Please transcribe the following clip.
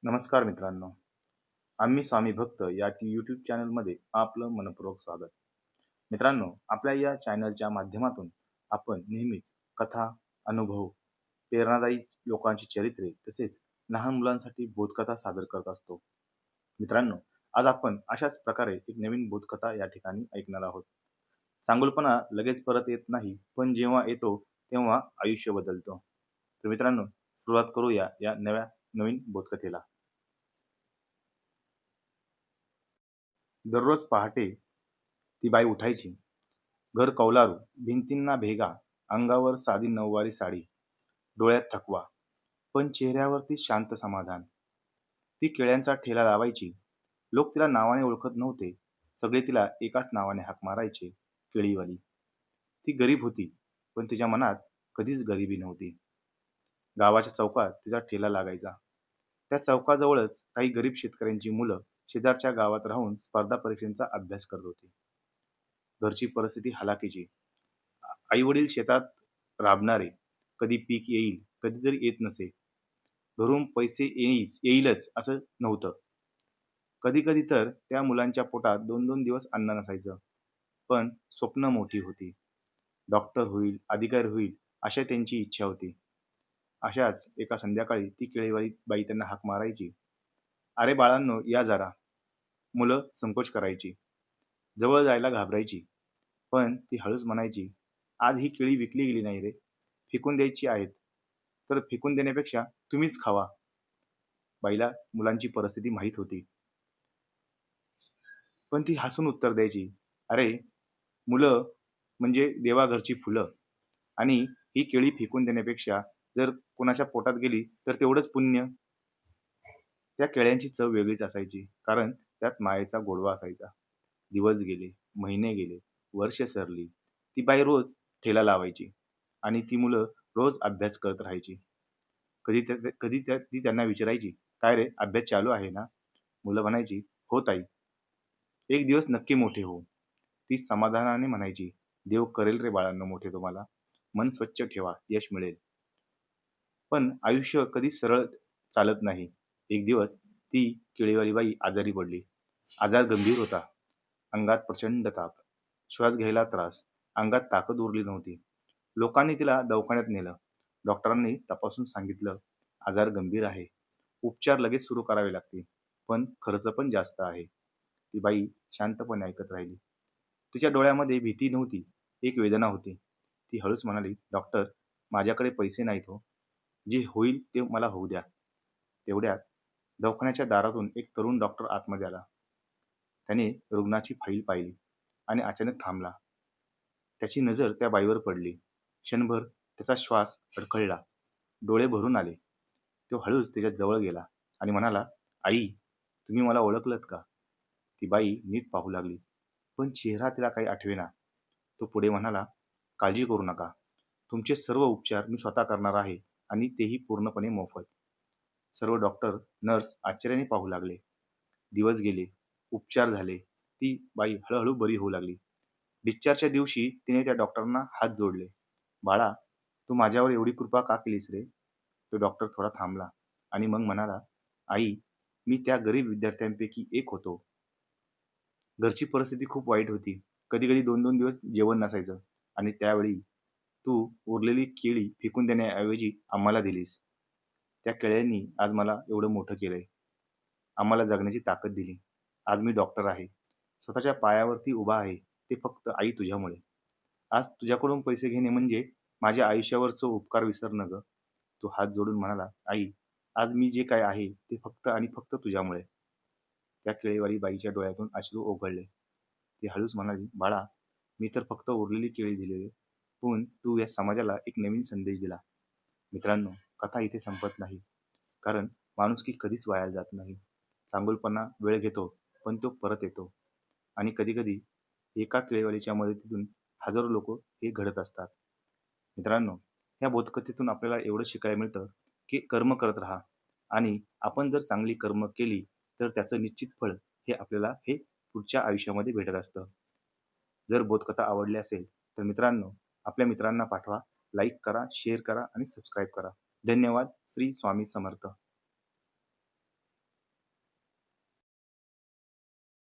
नमस्कार मित्रांनो. आम्ही स्वामी भक्त या यूट्यूब चॅनलमध्ये आपलं मनपूर्वक स्वागत. मित्रांनो, आपल्या या चॅनलच्या माध्यमातून आपण नेहमीच कथा, अनुभव, प्रेरणादायी लोकांची चरित्रे तसेच लहान मुलांसाठी बोधकथा सादर करत असतो. मित्रांनो, आज आपण अशाच प्रकारे एक नवीन बोधकथा या ठिकाणी ऐकणार आहोत. चांगुलपणा लगेच परत येत नाही, पण जेव्हा येतो तेव्हा आयुष्य बदलतो. तर मित्रांनो, सुरुवात करूया या नवीन बोधकथेला. दररोज पहाटे ती बाई उठायची. घर कौलारू, भिंतींना भेगा, अंगावर साधी नऊवारी साडी, डोळ्यात थकवा, पण चेहऱ्यावरती शांत समाधान. ती केळ्यांचा ठेला लावायची. लोक तिला नावाने ओळखत नव्हते. सगळे तिला एकाच नावाने हाक मारायचे, केळीवाली. ती गरीब होती, पण तिच्या मनात कधीच गरिबी नव्हती. गावाच्या चौकात तिचा ठेला लागायचा. त्या चौकाजवळच काही गरीब शेतकऱ्यांची मुलं शेजारच्या गावात राहून स्पर्धा परीक्षांचा अभ्यास करत होती. घरची परिस्थिती हलाखीची. आई-वडील शेतात राबणारे. कधी पीक येईल, कधीतरी येत नसे. घरून पैसे येईलच असं नव्हतं. कधी-कधी तर त्या मुलांच्या पोटात 2-2 दिवस अन्न नसायचं. पण स्वप्न मोठी होती. डॉक्टर होईल, अधिकारी होईल, अशा त्यांची इच्छा होती. अशाच एका संध्याकाळी ती केळीवाली बाई त्यांना हाक मारायची. "अरे बाळांनो, या जरा." मुलं संकोच करायची. जवळ जायला घाबरायची. पण ती हळूच म्हणायची, "आज ही केळी विकली गेली नाही रे. फेकून द्यायची आहेत. तर फेकून देण्यापेक्षा तुम्हीच खावा." बाईला मुलांची परिस्थिती माहीत होती. पण ती हसून उत्तर द्यायची, "अरे, मुलं म्हणजे देवाघरची फुलं आणि ही केळी फेकून देण्यापेक्षा जर कोणाच्या पोटात गेली तर तेवढंच पुण्य." त्या केळ्यांची चव वेगळीच असायची, कारण त्यात मायेचा गोडवा असायचा. दिवस गेले, महिने गेले, वर्ष सरली. ती बाई रोज ठेला लावायची आणि ती मुलं रोज अभ्यास करत राहायची. ती त्यांना विचारायची, "काय रे, अभ्यास चालू आहे ना?" मुलं म्हणायची, "हो ताई." "एक दिवस नक्की मोठे होऊ." ती समाधानाने म्हणायची, "देव करेल रे बाळांनो मोठे तुम्हाला. मन स्वच्छ ठेवा, यश मिळेल." पण आयुष्य कधी सरळ चालत नाही. एक दिवस ती केळीवाली बाई आजारी पडली. आजार गंभीर होता. अंगात प्रचंड ताप, श्वास घ्यायला त्रास, अंगात ताकद उरली नव्हती. लोकांनी तिला दवाखान्यात नेलं. डॉक्टरांनी तपासून सांगितलं, आजार गंभीर आहे. उपचार लगेच सुरू करावे लागतील, पण खर्च पण जास्त आहे. ती बाई शांतपणे ऐकत राहिली. तिच्या डोळ्यामध्ये भीती नव्हती, एक वेदना होती. ती हळूच म्हणाली, "डॉक्टर, माझ्याकडे पैसे नाहीत हो. जे होईल ते मला होऊ द्या." तेवढ्यात दवाखान्याच्या दारातून एक तरुण डॉक्टर आतमध्ये आला. त्याने रुग्णाची फाईल पाहिली आणि अचानक थांबला. त्याची नजर त्या बाईवर पडली. क्षणभर त्याचा श्वास अडखळला. डोळे भरून आले. तो हळूच त्याच्या जवळ गेला आणि म्हणाला, "आई, तुम्ही मला ओळखलत का?" ती बाई नीट पाहू लागली, पण चेहरा तिला काही आठवेना. तो पुढे म्हणाला, "काळजी करू नका. तुमचे सर्व उपचार मी स्वतः करणार आहे आणि तेही पूर्णपणे मोफत." सर्व डॉक्टर, नर्स आश्चर्याने पाहू लागले. दिवस गेले, उपचार झाले. ती बाई हळूहळू बरी होऊ लागली. डिस्चार्जच्या दिवशी तिने त्या डॉक्टरांना हात जोडले. "बाळा, तू माझ्यावर एवढी कृपा का केलीस रे?" तो डॉक्टर थोडा थांबला आणि मग म्हणाला, "आई, मी त्या गरीब विद्यार्थ्यांपैकी एक होतो. घरची परिस्थिती खूप वाईट होती. कधी-कधी 2-2 दिवस जेवण नसायचं आणि त्यावेळी तू उरलेली केळी फेकून देण्याऐवजी आम्हाला दिलीस. त्या केळ्यांनी आज मला एवढं मोठं केलंय. आम्हाला जगण्याची ताकद दिली. आज मी डॉक्टर आहे. स्वतःच्या पायावरती उभा आहे. ते फक्त आई तुझ्यामुळे. आज तुझ्याकडून पैसे घेणे म्हणजे माझ्या आयुष्यावरचं उपकार विसरणं गं." तो हात जोडून म्हणाला, "आई, आज मी जे काही आहे ते फक्त आणि फक्त तुझ्यामुळे." त्या केळीवाली बाईच्या डोळ्यातून अश्रू ओघळले. ती हळूच म्हणाली, "बाळा, मी तर फक्त उरलेली केळी दिली, पण तू या समाजाला एक नवीन संदेश दिला." मित्रांनो, कथा इथे संपत नाही. कारण माणुसकी कधीच वाया जात नाही. चांगुलपणा वेळ घेतो, पण तो परत येतो. आणि कधी-कधी एका केळीवालीच्या मदतीतून हजारो लोक हे घडत असतात. मित्रांनो, या बोधकथेतून आपल्याला एवढं शिकायला मिळतं, की कर्म करत राहा आणि आपण जर चांगली कर्म केली, तर त्याचं निश्चित फळ हे आपल्याला हे पुढच्या आयुष्यामध्ये भेटत असतं. जर बोधकथा आवडली असेल, तर मित्रांनो, आपल्या मित्रांना पाठवा, लाईक करा, शेअर करा आणि सबस्क्राईब करा. धन्यवाद. श्री स्वामी समर्थ.